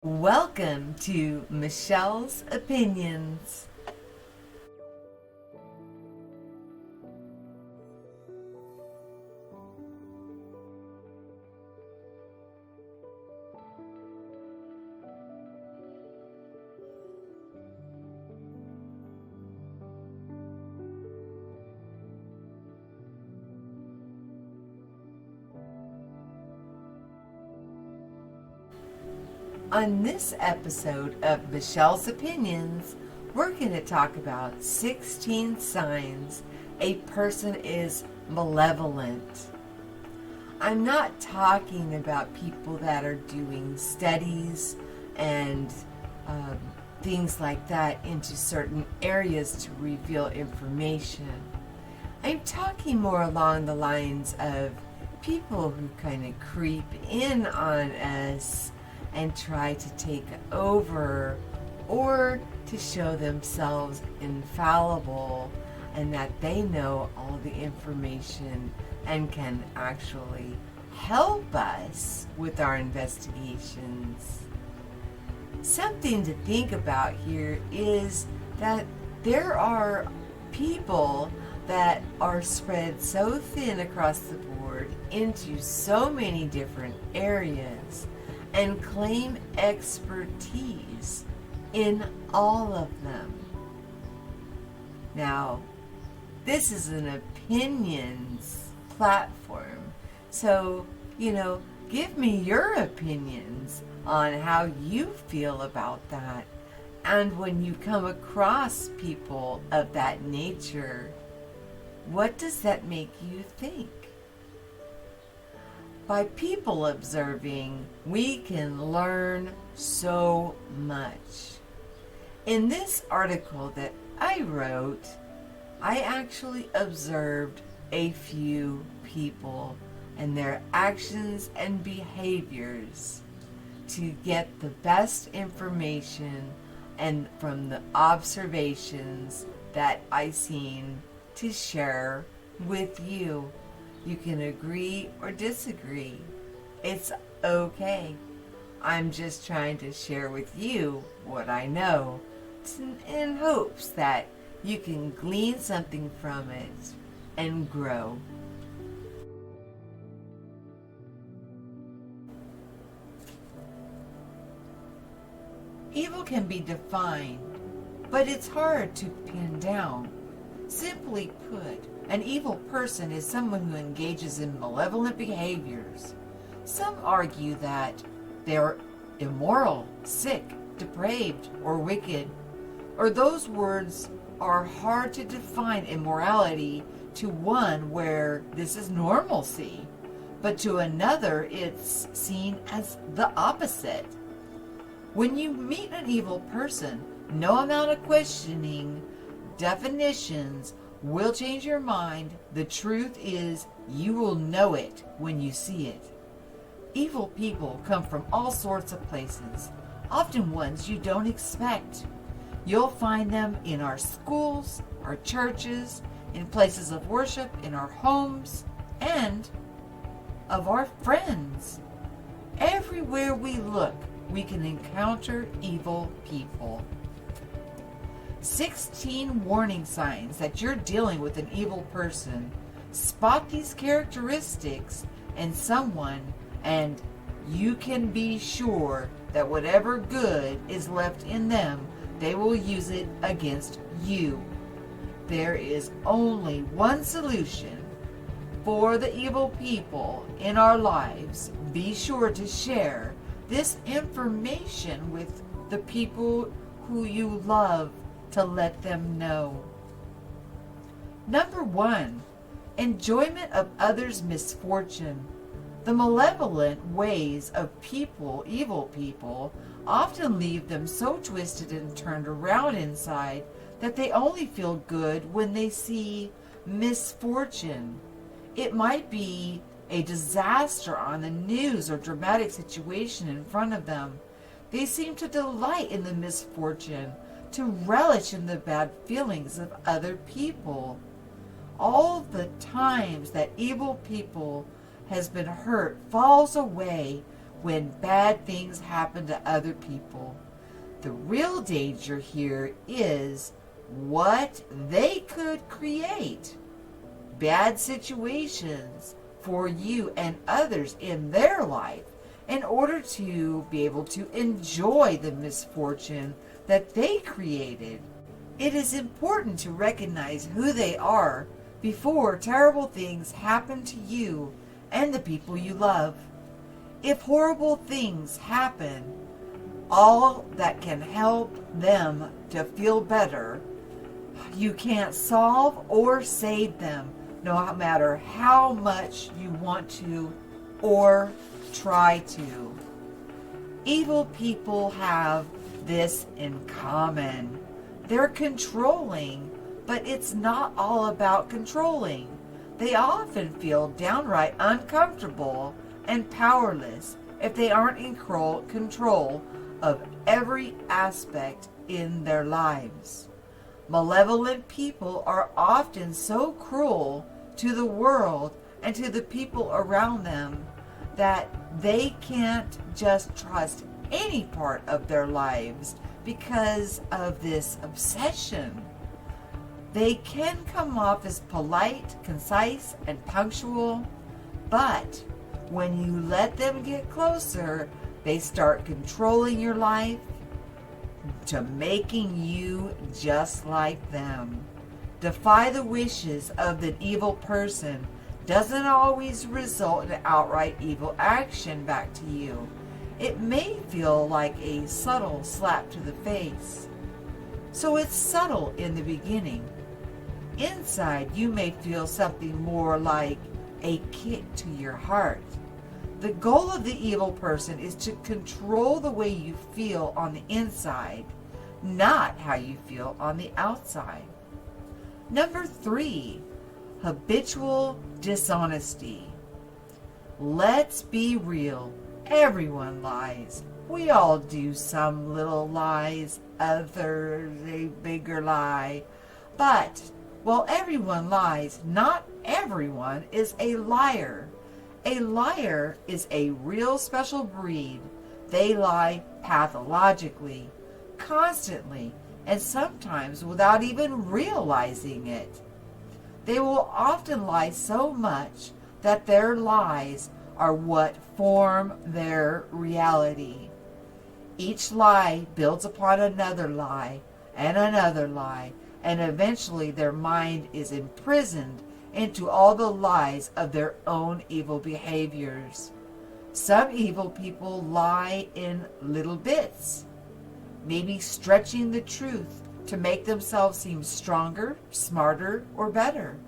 Welcome to Michelle's Opinions. On this episode of Michelle's Opinions, we're going to talk about 16 signs a person is malevolent. I'm not talking about people that are doing studies and things like that into certain areas to reveal information. I'm talking more along the lines of people who kind of creep in on us and try to take over or to show themselves infallible and that they know all the information and can actually help us with our investigations. Something to think about here is that there are people that are spread so thin across the board into so many different areas and claim expertise in all of them. Now, this is an opinions platform, so, give me your opinions on how you feel about that. And when you come across people of that nature, what does that make you think? By people observing, we can learn so much. In this article that I wrote, I actually observed a few people and their actions and behaviors to get the best information and from the observations that I seen to share with you. You can agree or disagree. It's okay. I'm just trying to share with you what I know in hopes that you can glean something from it and grow. Evil can be defined, but it's hard to pin down. Simply put, an evil person is someone who engages in malevolent behaviors. Some argue that they're immoral, sick, depraved, or wicked. Or those words are hard to define immorality to one where this is normalcy, but to another it's seen as the opposite. When you meet an evil person, no amount of questioning definitions will change your mind. The truth is, you will know it when you see it. Evil people come from all sorts of places, often ones you don't expect. You'll find them in our schools, our churches, in places of worship, in our homes, and of our friends. Everywhere we look, we can encounter evil people. 16 warning signs that you're dealing with an evil person. Spot these characteristics in someone, and you can be sure that whatever good is left in them, they will use it against you. There is only one solution for the evil people in our lives. Be sure to share this information with the people who you love to let them know. Number 1, enjoyment of others' misfortune. The malevolent ways of people, evil people, often leave them so twisted and turned around inside that they only feel good when they see misfortune. It might be a disaster on the news or dramatic situation in front of them. They seem to delight in the misfortune, to relish in the bad feelings of other people. All the times that evil people has been hurt falls away when bad things happen to other people. The real danger here is what they could create. Bad situations for you and others in their life in order to be able to enjoy the misfortune that they created. It is important to recognize who they are before terrible things happen to you and the people you love. If horrible things happen, all that can help them to feel better, you can't solve or save them, no matter how much you want to or try to. Evil people have this in common. They're controlling, but it's not all about controlling. They often feel downright uncomfortable and powerless if they aren't in control of every aspect in their lives. Malevolent people are often so cruel to the world and to the people around them that they can't just trust any part of their lives because of this obsession. They can come off as polite, concise, and punctual, but when you let them get closer, they start controlling your life to making you just like them. Defy the wishes of the evil person doesn't always result in outright evil action back to you. It may feel like a subtle slap to the face. So it's subtle in the beginning. Inside, you may feel something more like a kick to your heart. The goal of the evil person is to control the way you feel on the inside, not how you feel on the outside. Number 3, habitual dishonesty. Let's be real. Everyone lies. We all do some little lies, others a bigger lie. But while everyone lies, not everyone is a liar. A liar is a real special breed. They lie pathologically, constantly, and sometimes without even realizing it. They will often lie so much that their lies are what form their reality. Each lie builds upon another lie, and eventually their mind is imprisoned into all the lies of their own evil behaviors. Some evil people lie in little bits, maybe stretching the truth to make themselves seem stronger, smarter, or better.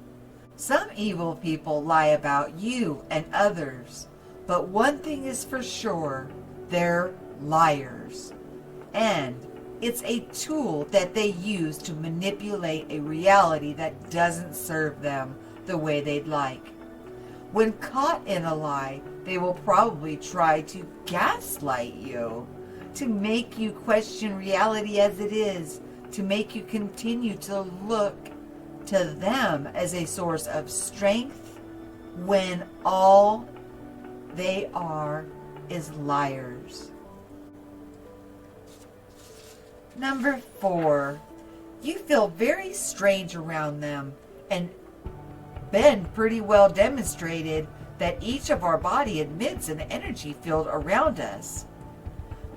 Some evil people lie about you and others, but one thing is for sure, they're liars. And it's a tool that they use to manipulate a reality that doesn't serve them the way they'd like. When caught in a lie, they will probably try to gaslight you, to make you question reality as it is, to make you continue to look to them as a source of strength when all they are is liars. Number 4, you feel very strange around them, and been pretty well demonstrated that each of our body emits an energy field around us.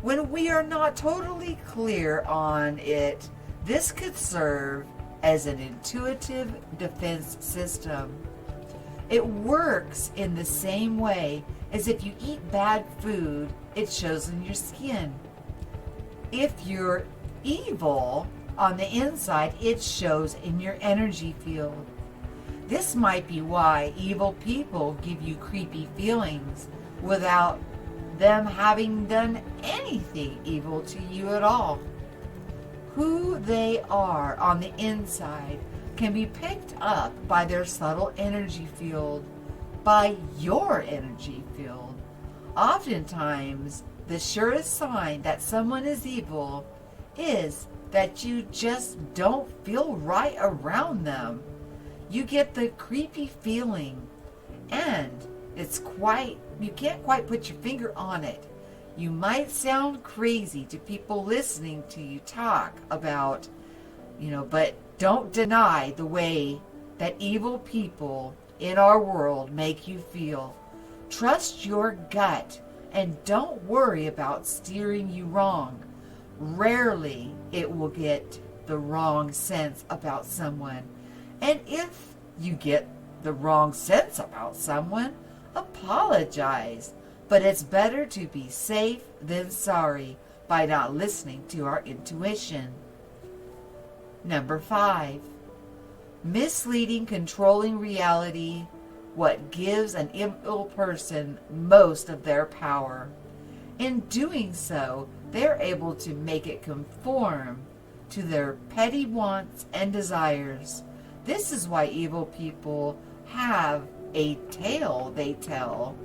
When we are not totally clear on it, this could serve as an intuitive defense system. It works in the same way as if you eat bad food, it shows in your skin. If you're evil on the inside, it shows in your energy field. This might be why evil people give you creepy feelings without them having done anything evil to you at all. Who they are on the inside can be picked up by their subtle energy field, by your energy field. Oftentimes, the surest sign that someone is evil is that you just don't feel right around them. You get the creepy feeling, and You can't quite put your finger on it. You might sound crazy to people listening to you talk about, but don't deny the way that evil people in our world make you feel. Trust your gut and don't worry about steering you wrong. Rarely it will get the wrong sense about someone. And if you get the wrong sense about someone, apologize. But it's better to be safe than sorry by not listening to our intuition. Number 5, misleading, controlling reality, what gives an evil person most of their power. In doing so, they're able to make it conform to their petty wants and desires. This is why evil people have a tale they tell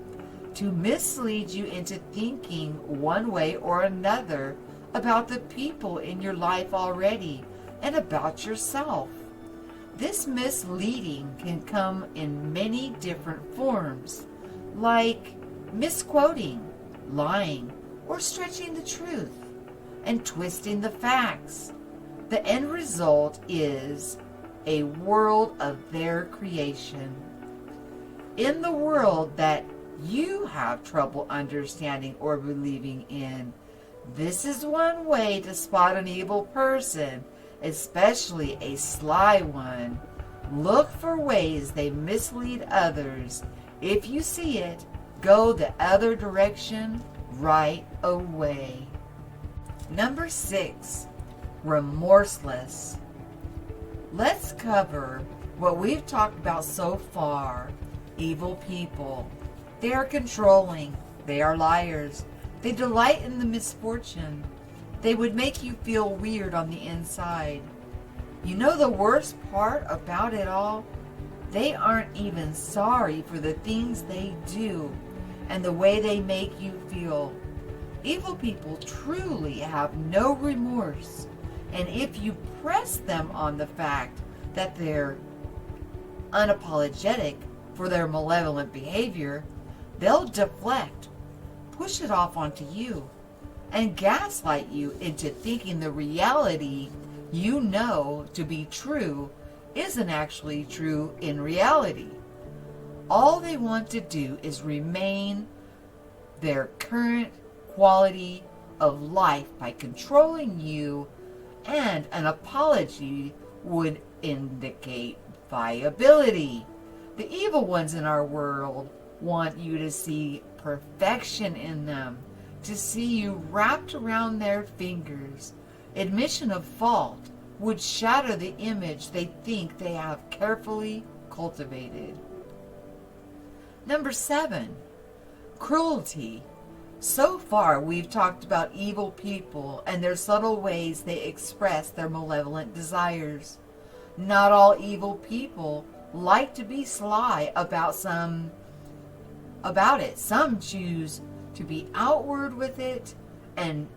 to mislead you into thinking one way or another about the people in your life already and about yourself. This misleading can come in many different forms, like misquoting, lying, or stretching the truth and twisting the facts. The end result is a world of their creation. In the world that you have trouble understanding or believing in, this is one way to spot an evil person, especially a sly one. Look for ways they mislead others. If you see it, go the other direction right away. Number 6, remorseless. Let's cover what we've talked about so far. Evil people. They are controlling. They are liars. They delight in the misfortune. They would make you feel weird on the inside. You know the worst part about it all? They aren't even sorry for the things they do and the way they make you feel. Evil people truly have no remorse, and if you press them on the fact that they're unapologetic for their malevolent behavior, they'll deflect, push it off onto you, and gaslight you into thinking the reality you know to be true isn't actually true in reality. All they want to do is remain their current quality of life by controlling you, and an apology would indicate viability. The evil ones in our world want you to see perfection in them, to see you wrapped around their fingers. Admission of fault would shatter the image they think they have carefully cultivated. Number 7, cruelty. So far, we've talked about evil people and their subtle ways they express their malevolent desires. Not all evil people like to be sly about it. Some choose to be outward with it, and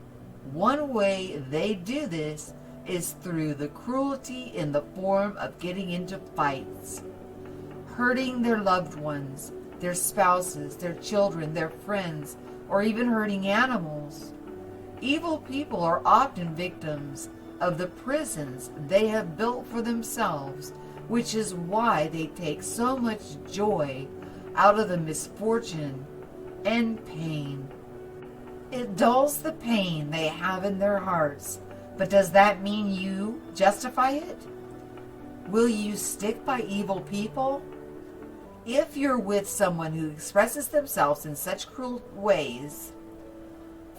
one way they do this is through the cruelty in the form of getting into fights, hurting their loved ones, their spouses, their children, their friends, or even hurting animals. Evil people are often victims of the prisons they have built for themselves, which is why they take so much joy out of the misfortune and pain. It dulls the pain they have in their hearts, but does that mean you justify it? Will you stick by evil people? If you're with someone who expresses themselves in such cruel ways,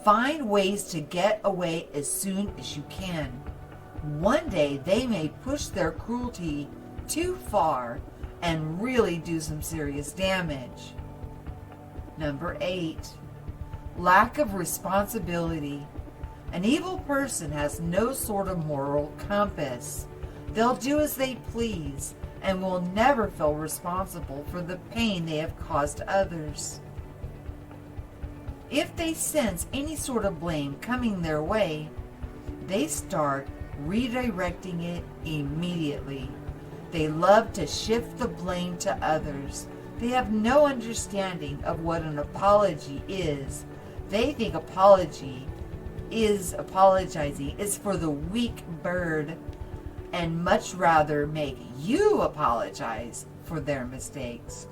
find ways to get away as soon as you can. One day they may push their cruelty too far and really do some serious damage. Number 8, lack of responsibility. An evil person has no sort of moral compass. They'll do as they please and will never feel responsible for the pain they have caused others. If they sense any sort of blame coming their way, they start redirecting it immediately. They love to shift the blame to others. They have no understanding of what an apology is. They think apologizing is for the weak bird, and much rather make you apologize for their mistakes.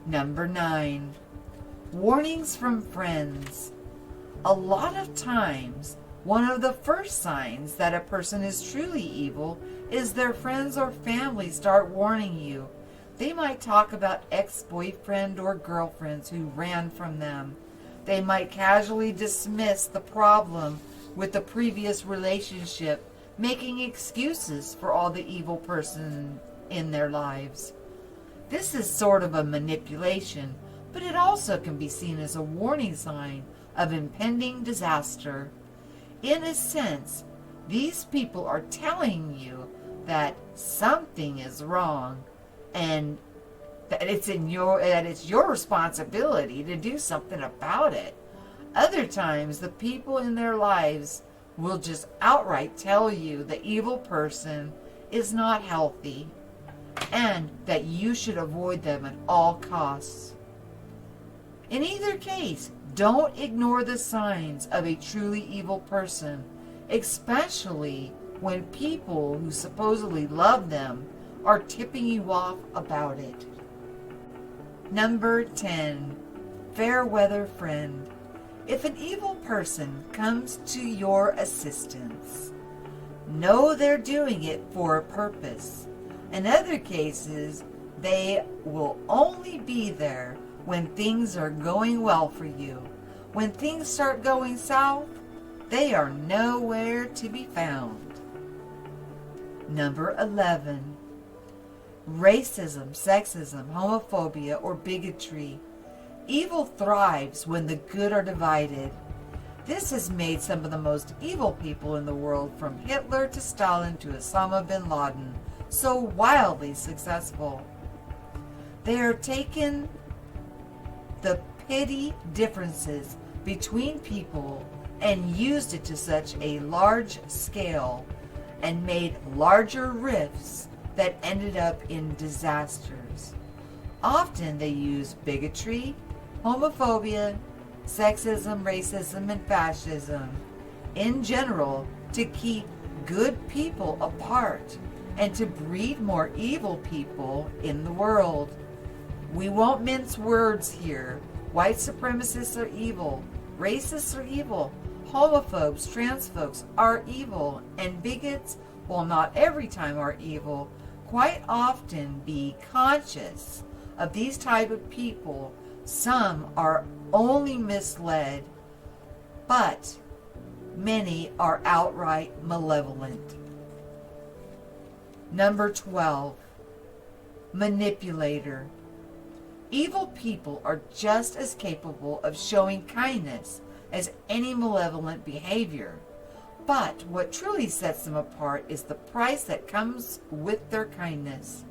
Number 9, warnings from friends. A lot of times, one of the first signs that a person is truly evil is their friends or family start warning you. They might talk about ex-boyfriend or girlfriends who ran from them. They might casually dismiss the problem with the previous relationship, making excuses for all the evil person in their lives. This is sort of a manipulation, but it also can be seen as a warning sign of impending disaster. In a sense, these people are telling you that something is wrong and that it's your responsibility to do something about it. Other times, the people in their lives will just outright tell you the evil person is not healthy and that you should avoid them at all costs. In either case, don't ignore the signs of a truly evil person, especially when people who supposedly love them are tipping you off about it. Number 10, fair weather friend. If an evil person comes to your assistance, know they're doing it for a purpose. In other cases, they will only be there when things are going well for you. When things start going south, they are nowhere to be found. Number 11, racism, sexism, homophobia, or bigotry. Evil thrives when the good are divided. This has made some of the most evil people in the world, from Hitler to Stalin to Osama bin Laden, so wildly successful. They are taking the petty differences between people and used it to such a large scale and made larger rifts that ended up in disasters. Often they use bigotry, homophobia, sexism, racism, and fascism in general to keep good people apart and to breed more evil people in the world. We won't mince words here. White supremacists are evil. Racists are evil. Homophobes, transphobes are evil. And bigots, while not every time are evil, quite often be conscious of these type of people. Some are only misled, but many are outright malevolent. Number 12, manipulator. Evil people are just as capable of showing kindness as any malevolent behavior. But what truly sets them apart is the price that comes with their kindness.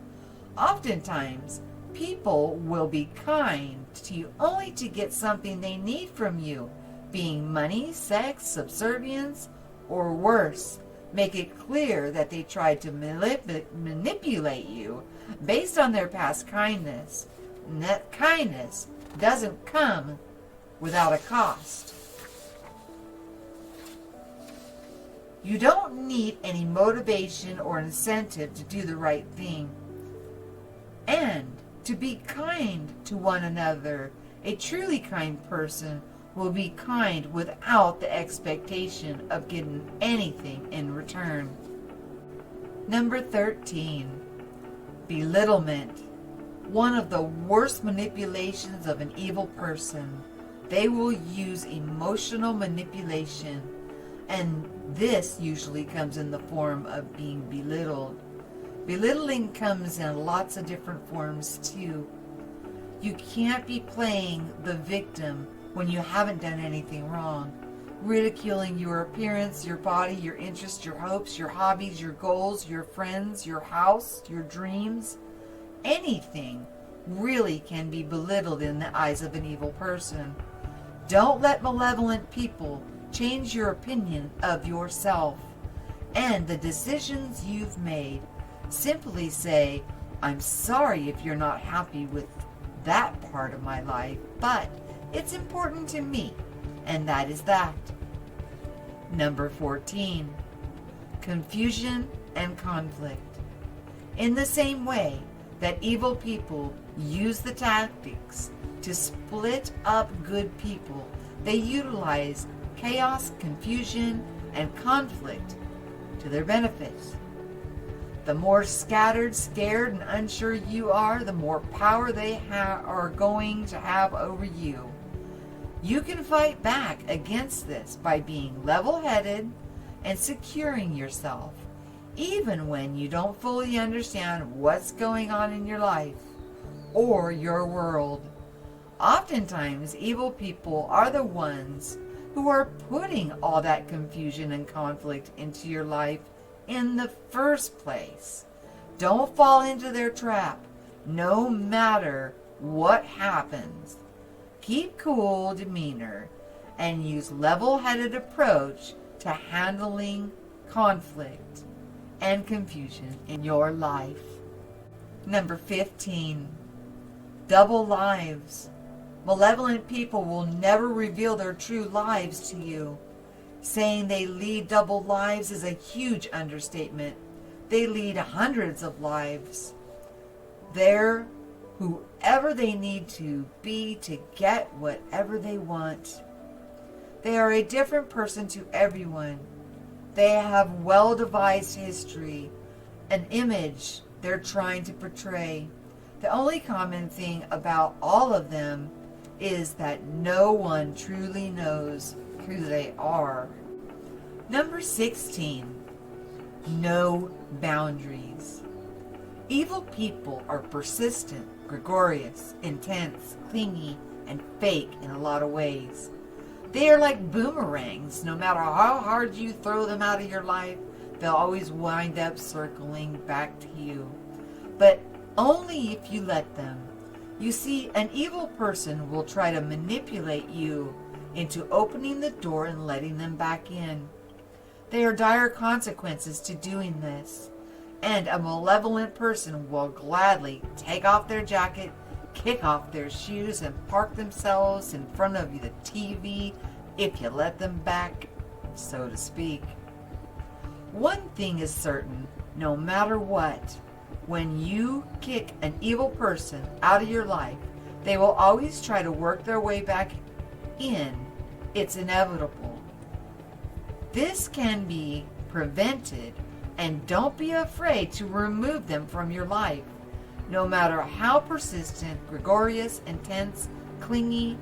Oftentimes, people will be kind to you only to get something they need from you, being money, sex, subservience, or worse. Make it clear that they tried to manipulate you based on their past kindness. And that kindness doesn't come without a cost. You don't need any motivation or incentive to do the right thing and to be kind to one another. A truly kind person will be kind without the expectation of getting anything in return. Number 13, belittlement. One of the worst manipulations of an evil person. They will use emotional manipulation, and this usually comes in the form of being belittled. Belittling comes in lots of different forms too. You can't be playing the victim when you haven't done anything wrong. Ridiculing your appearance, your body, your interests, your hopes, your hobbies, your goals, your friends, your house, your dreams. Anything really can be belittled in the eyes of an evil person. Don't let malevolent people change your opinion of yourself and the decisions you've made. Simply say, I'm sorry if you're not happy with that part of my life, but it's important to me, and that is that. Number 14, confusion and conflict. In the same way that evil people use the tactics to split up good people, they utilize chaos, confusion, and conflict to their benefit. The more scattered, scared, and unsure you are, the more power they are going to have over you. You can fight back against this by being level-headed and securing yourself, even when you don't fully understand what's going on in your life or your world. Oftentimes, evil people are the ones who are putting all that confusion and conflict into your life in the first place. Don't fall into their trap, no matter what happens. Keep cool demeanor and use level-headed approach to handling conflict and confusion in your life. Number 15, double lives. Malevolent people will never reveal their true lives to you. Saying they lead double lives is a huge understatement. They lead hundreds of lives. They're whoever they need to be to get whatever they want. They are a different person to everyone. They have well-devised history, an image they're trying to portray. The only common thing about all of them is that no one truly knows who they are. Number 16, no boundaries. Evil people are persistent, gregarious, intense, clingy, and fake in a lot of ways. They are like boomerangs. No matter how hard you throw them out of your life, they'll always wind up circling back to you. But only if you let them. You see, an evil person will try to manipulate you into opening the door and letting them back in. There are dire consequences to doing this, and a malevolent person will gladly take off their jacket, kick off their shoes, and park themselves in front of the TV if you let them back, so to speak. One thing is certain, no matter what, when you kick an evil person out of your life, they will always try to work their way back in. It's inevitable. This can be prevented, and don't be afraid to remove them from your life. No matter how persistent, gregarious, intense, clingy,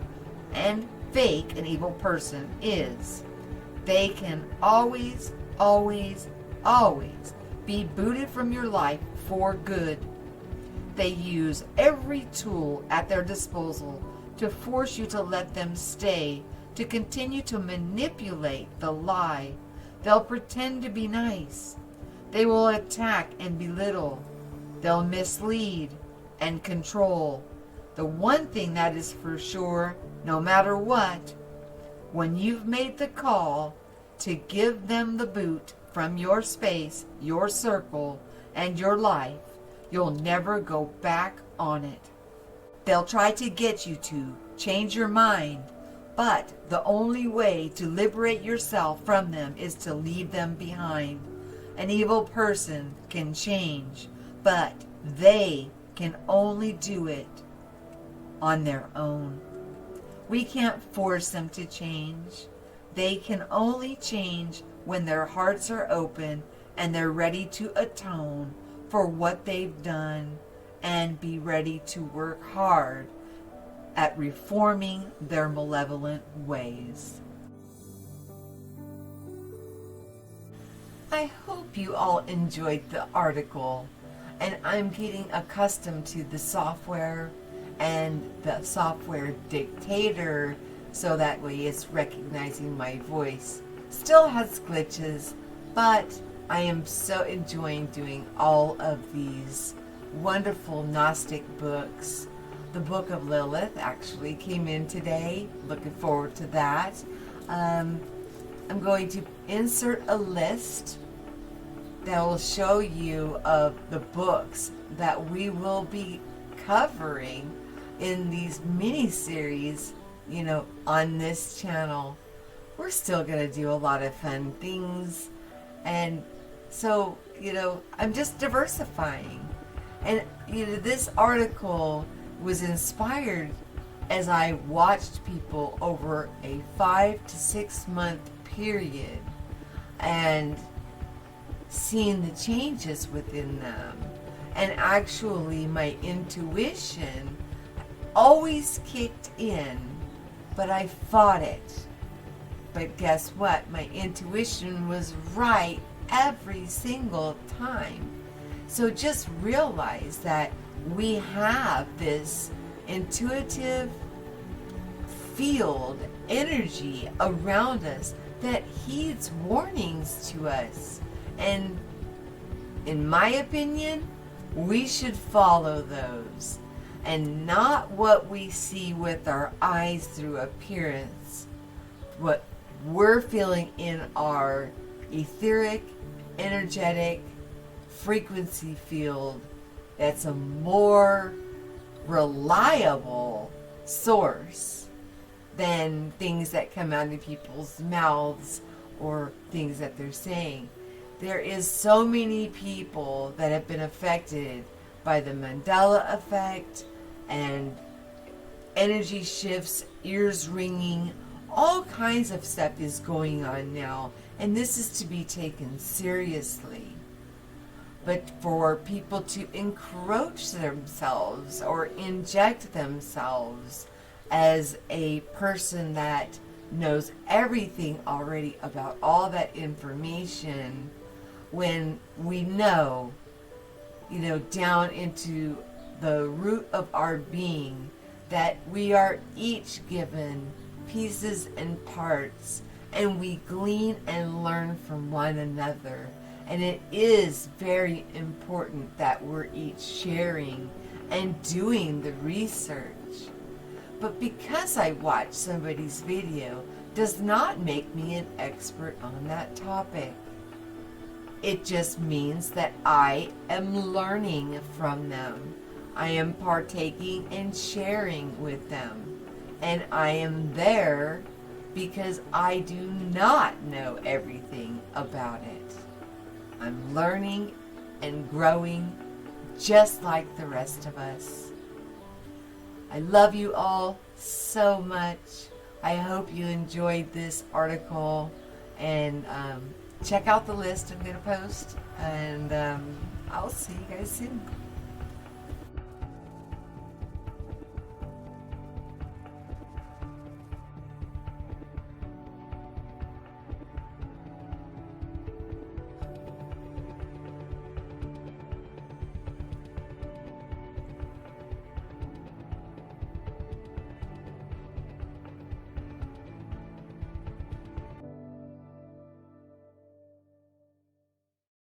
and fake an evil person is, they can always, always, always be booted from your life for good. They use every tool at their disposal to force you to let them stay, to continue to manipulate the lie. They'll pretend to be nice. They will attack and belittle. They'll mislead and control. The one thing that is for sure, no matter what, when you've made the call to give them the boot from your space, your circle, and your life, you'll never go back on it. They'll try to get you to change your mind, but the only way to liberate yourself from them is to leave them behind. An evil person can change, but they can only do it on their own. We can't force them to change. They can only change when their hearts are open and they're ready to atone for what they've done and be ready to work hard at reforming their malevolent ways. I hope you all enjoyed the article, and I'm getting accustomed to the software and the software dictator, so that way it's recognizing my voice. Still has glitches, but I am so enjoying doing all of these wonderful Gnostic books. The Book of Lilith actually came in today. Looking forward to that. I'm going to insert a list that will show you of the books that we will be covering in these mini-series, on this channel. We're still going to do a lot of fun things. And so, I'm just diversifying. And, this article was inspired as I watched people over a 5 to 6 month period and seeing the changes within them. And actually, my intuition always kicked in, but I fought it. But guess what? My intuition was right every single time. So just realize that we have this intuitive field energy around us that heeds warnings to us. And in my opinion, we should follow those and not what we see with our eyes through appearance, what we're feeling in our etheric, energetic frequency field. That's a more reliable source than things that come out of people's mouths or things that they're saying. There is so many people that have been affected by the Mandela effect and energy shifts, ears ringing, all kinds of stuff is going on now, and this is to be taken seriously. But for people to encroach themselves or inject themselves as a person that knows everything already about all that information, when we know, down into the root of our being, that we are each given pieces and parts, and we glean and learn from one another. And it is very important that we're each sharing and doing the research. But because I watch somebody's video does not make me an expert on that topic. It just means that I am learning from them. I am partaking and sharing with them. And I am there because I do not know everything about it. I'm learning and growing just like the rest of us. I love you all so much. I hope you enjoyed this article, and check out the list I'm going to post, and I'll see you guys soon.